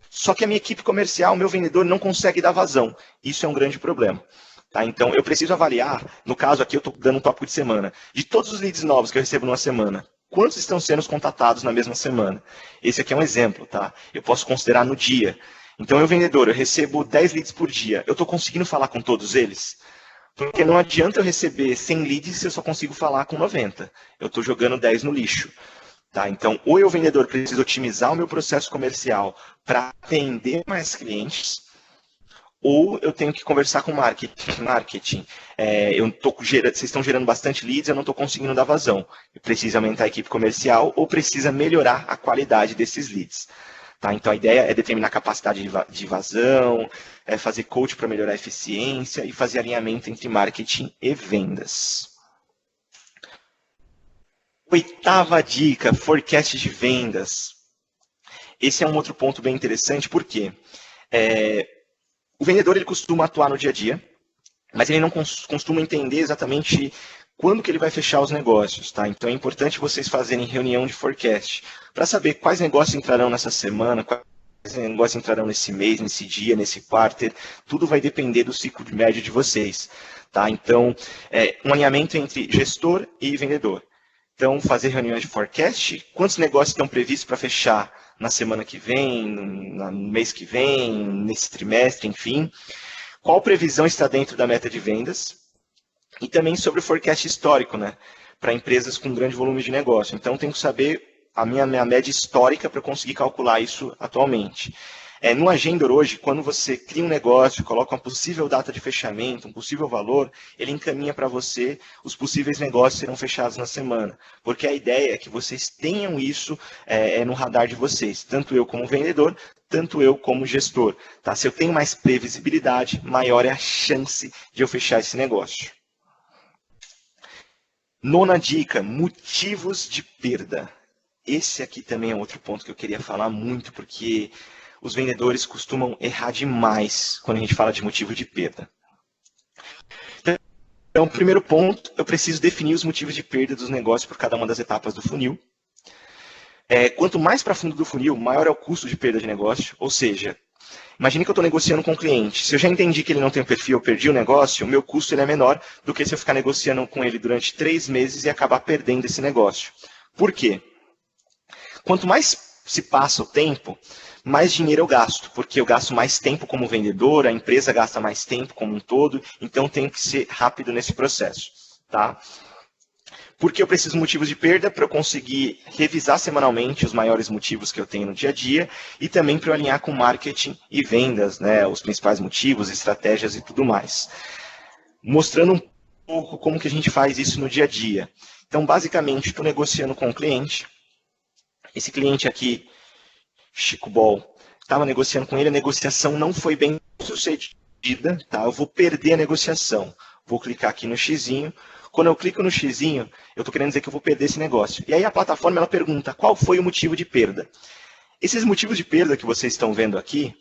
só que a minha equipe comercial, meu vendedor, não consegue dar vazão. Isso é um grande problema. Tá? Então, eu preciso avaliar, no caso aqui eu estou dando um tópico de semana, de todos os leads novos que eu recebo numa semana, quantos estão sendo contatados na mesma semana? Esse aqui é um exemplo. Tá? Eu posso considerar no dia. Então, eu vendedor, eu recebo 10 leads por dia. Eu estou conseguindo falar com todos eles? Porque não adianta eu receber 100 leads se eu só consigo falar com 90. Eu estou jogando 10 no lixo. Tá? Então, ou eu, vendedor, preciso otimizar o meu processo comercial para atender mais clientes, ou eu tenho que conversar com marketing. Vocês estão gerando bastante leads, eu não estou conseguindo dar vazão. Eu preciso aumentar a equipe comercial ou precisa melhorar a qualidade desses leads. Tá? Então, a ideia é determinar a capacidade de vazão, fazer coach para melhorar a eficiência e fazer alinhamento entre marketing e vendas. 8ª dica, forecast de vendas. Esse é um outro ponto bem interessante, porque o vendedor ele costuma atuar no dia a dia, mas ele não costuma entender exatamente quando que ele vai fechar os negócios. Tá? Então é importante vocês fazerem reunião de forecast, para saber quais negócios entrarão nessa semana, quais negócios entrarão nesse mês, nesse dia, nesse quarter. Tudo vai depender do ciclo de médio de vocês. Tá? Então, um alinhamento entre gestor e vendedor. Então, fazer reuniões de forecast, quantos negócios estão previstos para fechar na semana que vem, no mês que vem, nesse trimestre, enfim. Qual previsão está dentro da meta de vendas? E também sobre o forecast histórico, né? Para empresas com grande volume de negócio. Então, tenho que saber a minha média histórica para conseguir calcular isso atualmente. No Agendor hoje, quando você cria um negócio, coloca uma possível data de fechamento, um possível valor, ele encaminha para você os possíveis negócios que serão fechados na semana. Porque a ideia é que vocês tenham isso no radar de vocês, tanto eu como vendedor, tanto eu como gestor. Tá? Se eu tenho mais previsibilidade, maior é a chance de eu fechar esse negócio. Nona dica, motivos de perda. Esse aqui também é outro ponto que eu queria falar muito, porque os vendedores costumam errar demais quando a gente fala de motivo de perda. Então, primeiro ponto, eu preciso definir os motivos de perda dos negócios por cada uma das etapas do funil. Quanto mais para fundo do funil, maior é o custo de perda de negócio, ou seja, imagine que eu estou negociando com um cliente. Se eu já entendi que ele não tem um perfil, eu perdi o negócio, o meu custo ele é menor do que se eu ficar negociando com ele durante 3 meses e acabar perdendo esse negócio. Por quê? Quanto mais se passa o tempo, mais dinheiro eu gasto, porque eu gasto mais tempo como vendedor, a empresa gasta mais tempo como um todo, então tem que ser rápido nesse processo. Tá? Porque eu preciso de motivos de perda para eu conseguir revisar semanalmente os maiores motivos que eu tenho no dia a dia e também para eu alinhar com marketing e vendas, né, os principais motivos, estratégias e tudo mais. Mostrando um pouco como que a gente faz isso no dia a dia. Então, basicamente, estou negociando com um cliente. Esse cliente aqui, Chico Ball, estava negociando com ele, a negociação não foi bem sucedida, tá? Eu vou perder a negociação. Vou clicar aqui no xizinho. Quando eu clico no xizinho, eu estou querendo dizer que eu vou perder esse negócio. E aí a plataforma ela pergunta qual foi o motivo de perda. Esses motivos de perda que vocês estão vendo aqui,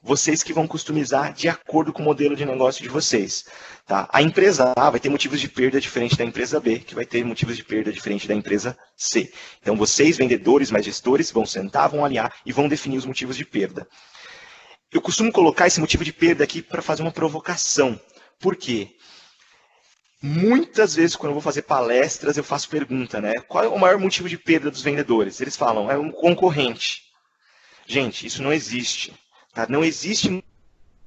vocês que vão customizar de acordo com o modelo de negócio de vocês. Tá? A empresa A vai ter motivos de perda diferente da empresa B, que vai ter motivos de perda diferente da empresa C. Então vocês, vendedores mais gestores, vão sentar, vão alinhar e vão definir os motivos de perda. Eu costumo colocar esse motivo de perda aqui para fazer uma provocação. Por quê? Muitas vezes, quando eu vou fazer palestras, eu faço pergunta, né? Qual é o maior motivo de perda dos vendedores? Eles falam, é um concorrente. Gente, isso não existe. Tá? Não existe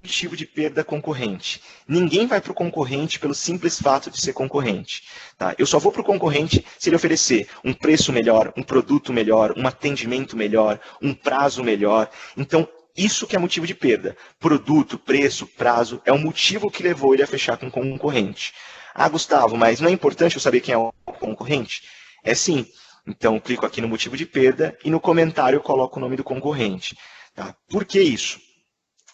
motivo de perda concorrente. Ninguém vai para o concorrente pelo simples fato de ser concorrente. Tá? Eu só vou para o concorrente se ele oferecer um preço melhor, um produto melhor, um atendimento melhor, um prazo melhor. Então, isso que é motivo de perda. Produto, preço, prazo, é o motivo que levou ele a fechar com o concorrente. Ah, Gustavo, mas não é importante eu saber quem é o concorrente? É sim. Então, eu clico aqui no motivo de perda e no comentário eu coloco o nome do concorrente. Tá? Por que isso?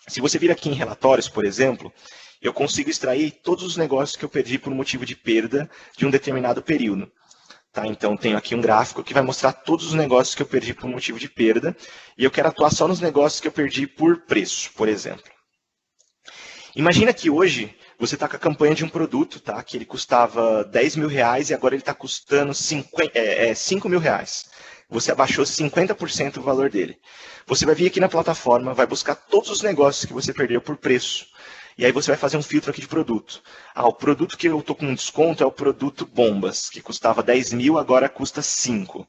Se você vir aqui em relatórios, por exemplo, eu consigo extrair todos os negócios que eu perdi por motivo de perda de um determinado período. Tá? Então, tenho aqui um gráfico que vai mostrar todos os negócios que eu perdi por motivo de perda e eu quero atuar só nos negócios que eu perdi por preço, por exemplo. Imagina que hoje você está com a campanha de um produto, tá? Que ele custava 10 mil reais e agora ele está custando 5 mil reais. Você abaixou 50% o valor dele. Você vai vir aqui na plataforma, vai buscar todos os negócios que você perdeu por preço. E aí você vai fazer um filtro aqui de produto. Ah, o produto que eu estou com desconto é o produto Bombas, que custava 10 mil, agora custa 5.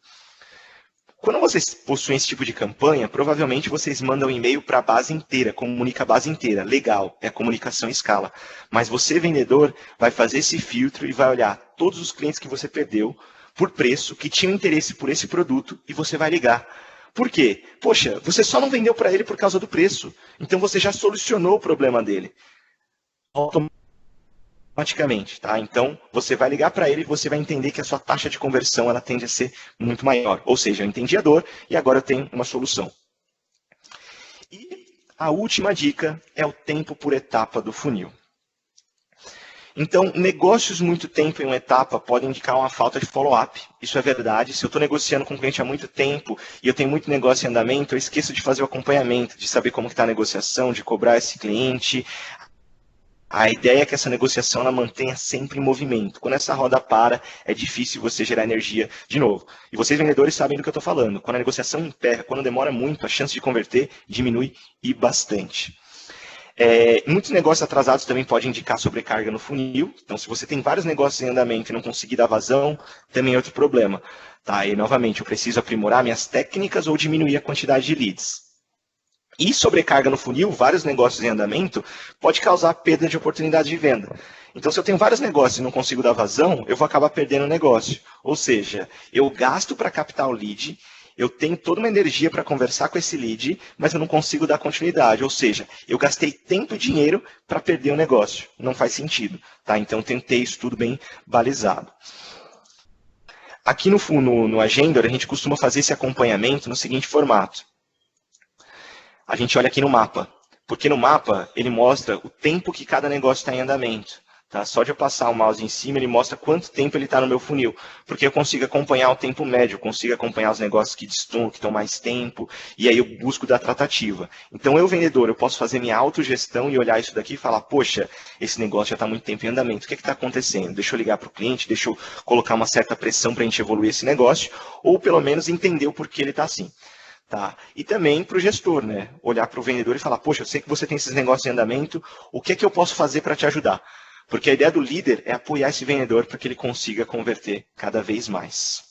Quando vocês possuem esse tipo de campanha, provavelmente vocês mandam e-mail para a base inteira, comunica a base inteira. Legal, é a comunicação em escala. Mas você, vendedor, vai fazer esse filtro e vai olhar todos os clientes que você perdeu por preço, que tinham interesse por esse produto, e você vai ligar. Por quê? Poxa, você só não vendeu para ele por causa do preço. Então você já solucionou o problema dele. Automaticamente, tá? Então, você vai ligar para ele e você vai entender que a sua taxa de conversão ela tende a ser muito maior. Ou seja, eu entendi a dor e agora eu tenho uma solução. E a última dica é o tempo por etapa do funil. Então, negócios muito tempo em uma etapa podem indicar uma falta de follow-up. Isso é verdade. Se eu estou negociando com um cliente há muito tempo e eu tenho muito negócio em andamento, eu esqueço de fazer o acompanhamento, de saber como está a negociação, de cobrar esse cliente. A ideia é que essa negociação ela mantenha sempre em movimento. Quando essa roda para, é difícil você gerar energia de novo. E vocês vendedores sabem do que eu estou falando. Quando a negociação emperra, quando demora muito, a chance de converter diminui e bastante. Muitos negócios atrasados também podem indicar sobrecarga no funil. Então, se você tem vários negócios em andamento e não conseguir dar vazão, também é outro problema. Tá? E, novamente, eu preciso aprimorar minhas técnicas ou diminuir a quantidade de leads. E sobrecarga no funil, vários negócios em andamento, pode causar perda de oportunidade de venda. Então, se eu tenho vários negócios e não consigo dar vazão, eu vou acabar perdendo o negócio. Ou seja, eu gasto para captar o lead, eu tenho toda uma energia para conversar com esse lead, mas eu não consigo dar continuidade. Ou seja, eu gastei tempo e dinheiro para perder o negócio. Não faz sentido. Tá? Então, tentei isso tudo bem balizado. Aqui no Agendor, a gente costuma fazer esse acompanhamento no seguinte formato. A gente olha aqui no mapa. Porque no mapa, ele mostra o tempo que cada negócio está em andamento. Tá? Só de eu passar o mouse em cima, ele mostra quanto tempo ele está no meu funil. Porque eu consigo acompanhar o tempo médio, eu consigo acompanhar os negócios que estão mais tempo, e aí eu busco da tratativa. Então, eu, vendedor, eu posso fazer minha autogestão e olhar isso daqui e falar, poxa, esse negócio já está muito tempo em andamento, o que está acontecendo? Deixa eu ligar para o cliente, deixa eu colocar uma certa pressão para a gente evoluir esse negócio, ou pelo menos entender o porquê ele está assim. Tá? E também para o gestor, né? Olhar para o vendedor e falar, poxa, eu sei que você tem esses negócios em andamento, o que é que eu posso fazer para te ajudar? Porque a ideia do líder é apoiar esse vendedor para que ele consiga converter cada vez mais.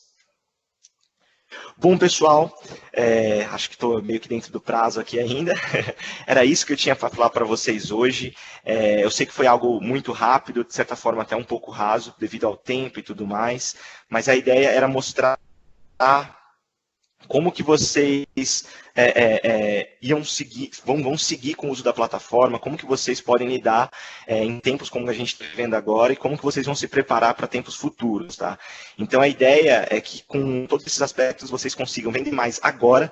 Bom, pessoal, acho que estou meio que dentro do prazo aqui ainda. Era isso que eu tinha para falar para vocês hoje. Eu sei que foi algo muito rápido, de certa forma até um pouco raso, devido ao tempo e tudo mais, mas a ideia era mostrar como que vocês vão seguir com o uso da plataforma, como que vocês podem lidar em tempos como a gente está vivendo agora e como que vocês vão se preparar para tempos futuros. Tá? Então, a ideia é que com todos esses aspectos vocês consigam vender mais agora,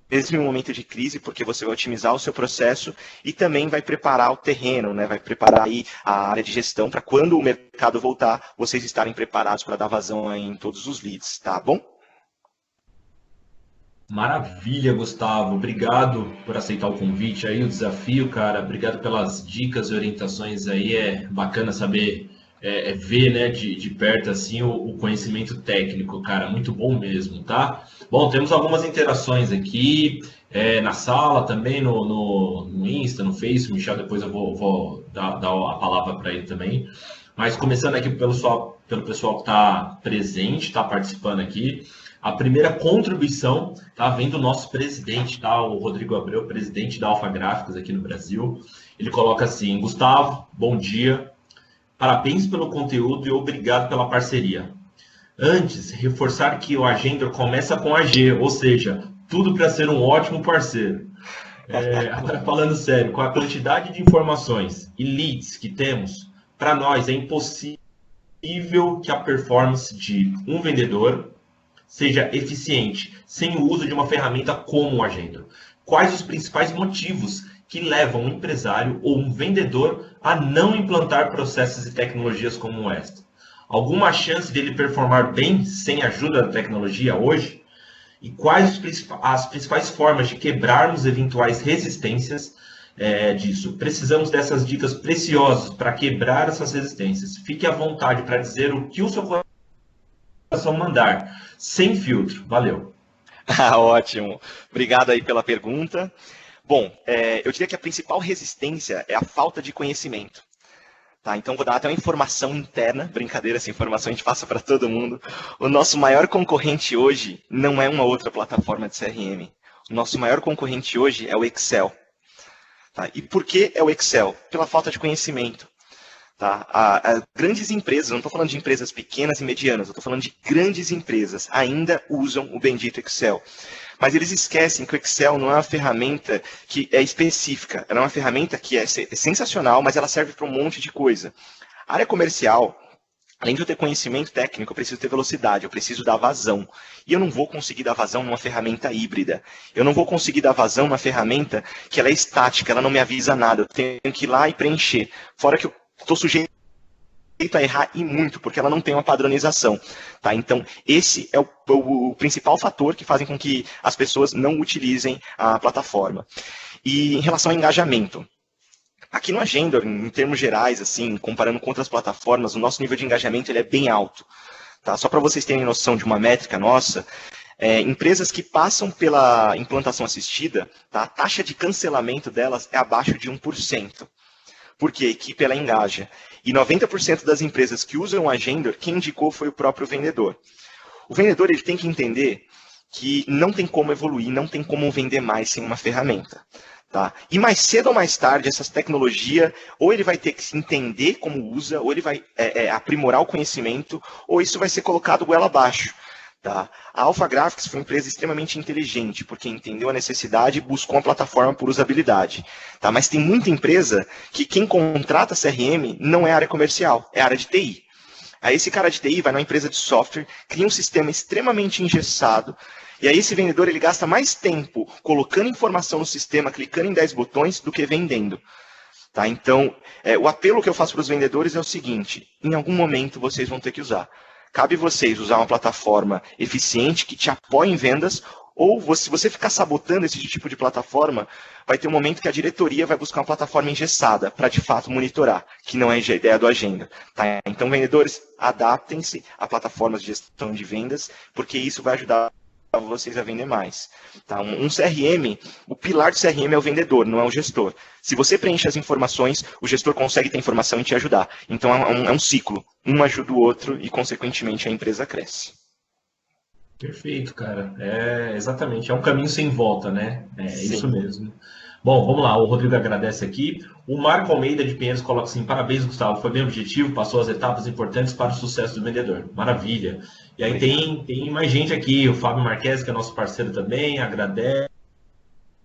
mesmo em um momento de crise, porque você vai otimizar o seu processo e também vai preparar o terreno, né? Vai preparar aí a área de gestão para quando o mercado voltar, vocês estarem preparados para dar vazão aí em todos os leads, tá bom? Maravilha, Gustavo. Obrigado por aceitar o convite aí, o desafio, cara. Obrigado pelas dicas e orientações aí. É bacana saber, ver, né, de perto assim o conhecimento técnico, cara. Muito bom mesmo, tá? Bom, temos algumas interações aqui na sala também, no Insta, no Face. Michel, depois eu vou dar a palavra para ele também. Mas começando aqui pelo pessoal que está presente, está participando aqui. A primeira contribuição vem do nosso presidente, tá? O Rodrigo Abreu, presidente da Alfa Gráficos aqui no Brasil. Ele coloca assim: Gustavo, bom dia, parabéns pelo conteúdo e obrigado pela parceria. Antes, reforçar que o Agendor começa com AG, ou seja, tudo para ser um ótimo parceiro. Agora, falando sério, com a quantidade de informações e leads que temos, para nós é impossível que a performance de um vendedor seja eficiente, sem o uso de uma ferramenta como o Agendor. Quais os principais motivos que levam um empresário ou um vendedor a não implantar processos e tecnologias como esta? Alguma chance dele performar bem sem a ajuda da tecnologia hoje? E quais as principais formas de quebrarmos eventuais resistências disso? Precisamos dessas dicas preciosas para quebrar essas resistências. Fique à vontade para dizer o que o seu coração mandar, sem filtro. Valeu. Ótimo. Obrigado aí pela pergunta. Bom, eu diria que a principal resistência é a falta de conhecimento. Tá, então vou dar até uma informação interna, brincadeira, essa informação a gente passa para todo mundo. O nosso maior concorrente hoje não é uma outra plataforma de CRM. O nosso maior concorrente hoje é o Excel. Tá? E por que é o Excel? Pela falta de conhecimento. Tá? Grandes empresas, não estou falando de empresas pequenas e medianas, eu estou falando de grandes empresas, ainda usam o bendito Excel. Mas eles esquecem que o Excel não é uma ferramenta que é específica. Ela é uma ferramenta que é sensacional, mas ela serve para um monte de coisa. A área comercial, além de eu ter conhecimento técnico, eu preciso ter velocidade, eu preciso dar vazão. E eu não vou conseguir dar vazão numa ferramenta híbrida. Eu não vou conseguir dar vazão numa ferramenta que ela é estática, ela não me avisa nada. Eu tenho que ir lá e preencher. Fora que eu estou sujeito a errar e muito, porque ela não tem uma padronização. Tá? Então, esse é o principal fator que faz com que as pessoas não utilizem a plataforma. E em relação ao engajamento, aqui no Agendor, em termos gerais, assim, comparando com outras plataformas, o nosso nível de engajamento ele é bem alto. Tá? Só para vocês terem noção de uma métrica nossa, empresas que passam pela implantação assistida, tá? A taxa de cancelamento delas é abaixo de 1%. Porque a equipe ela engaja. E 90% das empresas que usam o Agendor, quem indicou foi o próprio vendedor. O vendedor ele tem que entender que não tem como evoluir, não tem como vender mais sem uma ferramenta. Tá? E mais cedo ou mais tarde, essas tecnologias, ou ele vai ter que se entender como usa, ou ele vai aprimorar o conhecimento, ou isso vai ser colocado goela abaixo. Tá? A Alpha Graphics foi uma empresa extremamente inteligente, porque entendeu a necessidade e buscou uma plataforma por usabilidade. Tá? Mas tem muita empresa que quem contrata CRM não é área comercial, é área de TI. Aí esse cara de TI vai numa empresa de software, cria um sistema extremamente engessado, e aí esse vendedor ele gasta mais tempo colocando informação no sistema, clicando em 10 botões, do que vendendo. Tá? Então, o apelo que eu faço para os vendedores é o seguinte: em algum momento vocês vão ter que usar. Cabe vocês usar uma plataforma eficiente que te apoie em vendas, ou se você ficar sabotando esse tipo de plataforma, vai ter um momento que a diretoria vai buscar uma plataforma engessada para, de fato, monitorar, que não é a ideia do Agenda. Tá? Então, vendedores, adaptem-se a plataformas de gestão de vendas, porque isso vai ajudar vocês a vender mais. Tá? Um CRM, o pilar do CRM é o vendedor, não é o gestor. Se você preenche as informações, o gestor consegue ter informação e te ajudar. Então é um ciclo. Um ajuda o outro e, consequentemente, a empresa cresce. Perfeito, cara. Exatamente. É um caminho sem volta, né? Sim. Isso mesmo. Bom, vamos lá. O Rodrigo agradece aqui. O Marco Almeida de Pinheiros coloca assim: parabéns, Gustavo. Foi bem objetivo, passou as etapas importantes para o sucesso do vendedor. Maravilha. E aí tem mais gente aqui. O Fábio Marques, que é nosso parceiro também, agradece.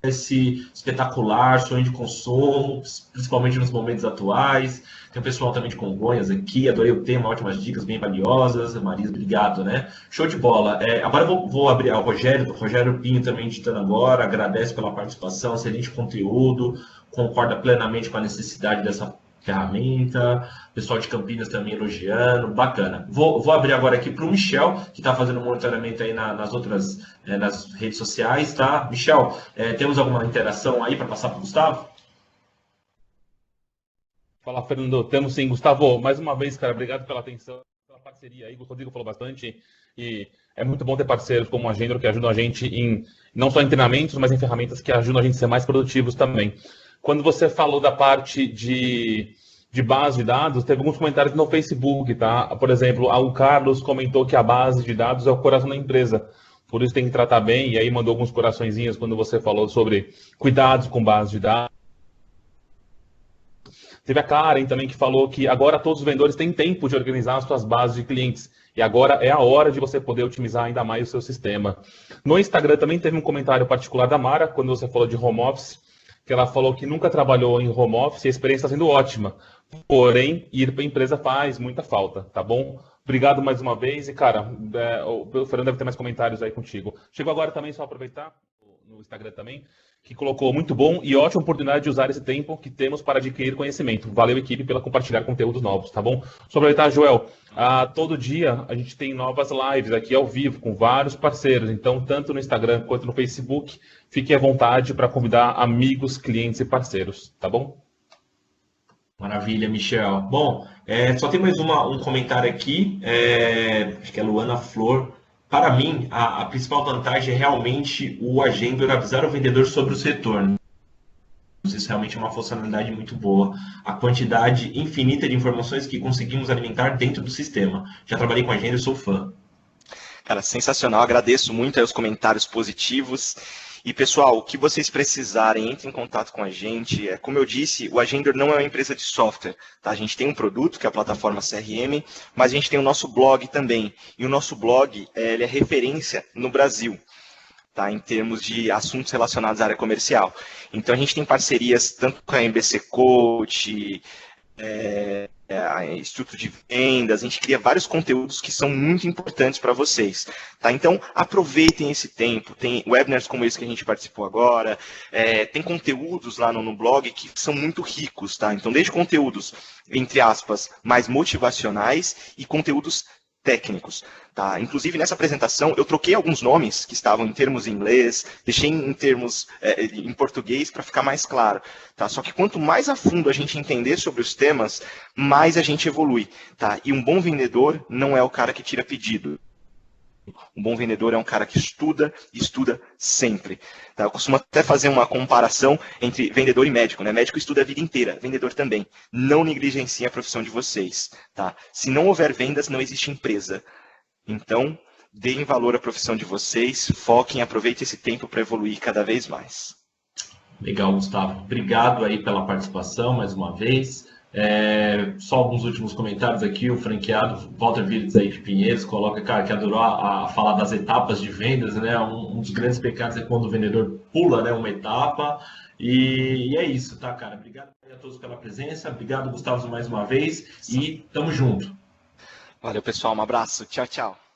Espetacular, sonho de consumo, principalmente nos momentos atuais. Tem o pessoal também de Congonhas aqui, adorei o tema, ótimas dicas, bem valiosas. Marisa, obrigado, né? Show de bola. Agora eu vou abrir o Rogério Pinho também editando agora, agradece pela participação, excelente conteúdo, concorda plenamente com a necessidade dessa ferramenta, pessoal de Campinas também elogiando, bacana. Vou abrir agora aqui para o Michel, que está fazendo um monitoramento aí nas outras nas redes sociais, tá? Michel, temos alguma interação aí para passar para o Gustavo? Fala, Fernando. Temos sim. Gustavo, mais uma vez, cara, obrigado pela atenção, pela parceria aí. O Rodrigo falou bastante e é muito bom ter parceiros como a Agenda que ajudam a gente não só em treinamentos, mas em ferramentas que ajudam a gente a ser mais produtivos também. Quando você falou da parte de base de dados, teve alguns comentários no Facebook, tá? Por exemplo, o Carlos comentou que a base de dados é o coração da empresa. Por isso tem que tratar bem, e aí mandou alguns coraçõezinhos quando você falou sobre cuidados com base de dados. Teve a Karen também que falou que agora todos os vendedores têm tempo de organizar as suas bases de clientes. E agora é a hora de você poder otimizar ainda mais o seu sistema. No Instagram também teve um comentário particular da Mara, quando você falou de home office, que ela falou que nunca trabalhou em home office e a experiência está sendo ótima. Porém, ir para a empresa faz muita falta, tá bom? Obrigado mais uma vez e, cara, o Fernando deve ter mais comentários aí contigo. Chegou agora também, só aproveitar, no Instagram também, que colocou muito bom e ótima oportunidade de usar esse tempo que temos para adquirir conhecimento. Valeu, equipe, pela compartilhar conteúdos novos, tá bom? Só aproveitar, Joel, todo dia a gente tem novas lives aqui ao vivo com vários parceiros, então tanto no Instagram quanto no Facebook, fiquem à vontade para convidar amigos, clientes e parceiros, tá bom? Maravilha, Michel. Bom, só tem mais um comentário aqui, acho que é Luana Flor. Para mim, a principal vantagem é realmente o Agenda avisar o vendedor sobre os retornos. Isso realmente é uma funcionalidade muito boa. A quantidade infinita de informações que conseguimos alimentar dentro do sistema. Já trabalhei com Agenda e sou fã. Cara, sensacional. Agradeço muito aí os comentários positivos. E, pessoal, o que vocês precisarem, entre em contato com a gente. Como eu disse, o Agender não é uma empresa de software. Tá? A gente tem um produto, que é a plataforma CRM, mas a gente tem o nosso blog também. E o nosso blog ele é referência no Brasil, tá? Em termos de assuntos relacionados à área comercial. Então, a gente tem parcerias tanto com a MBC Coach, Instituto de Vendas, a gente cria vários conteúdos que são muito importantes para vocês. Tá? Então, aproveitem esse tempo. Tem webinars como esse que a gente participou agora, tem conteúdos lá no blog que são muito ricos. Tá? Então, desde conteúdos, entre aspas, mais motivacionais e conteúdos técnicos. Tá? Inclusive, nessa apresentação, eu troquei alguns nomes que estavam em termos em inglês, deixei em termos em português para ficar mais claro. Tá? Só que quanto mais a fundo a gente entender sobre os temas, mais a gente evolui. Tá? E um bom vendedor não é o cara que tira pedido. Um bom vendedor é um cara que estuda e estuda sempre. Tá? Eu costumo até fazer uma comparação entre vendedor e médico. Né? Médico estuda a vida inteira, vendedor também. Não negligenciem a profissão de vocês. Tá? Se não houver vendas, não existe empresa. Então, deem valor à profissão de vocês, foquem, aproveitem esse tempo para evoluir cada vez mais. Legal, Gustavo. Obrigado aí pela participação mais uma vez. Só alguns últimos comentários aqui. O franqueado Walter Vires aí de Pinheiros coloca, cara, que adorou a falar das etapas de vendas, né? Um dos grandes pecados é quando o vendedor pula, né, uma etapa. E é isso, tá, cara? Obrigado a todos pela presença. Obrigado, Gustavo, mais uma vez. E tamo junto. Valeu, pessoal. Um abraço. Tchau, tchau.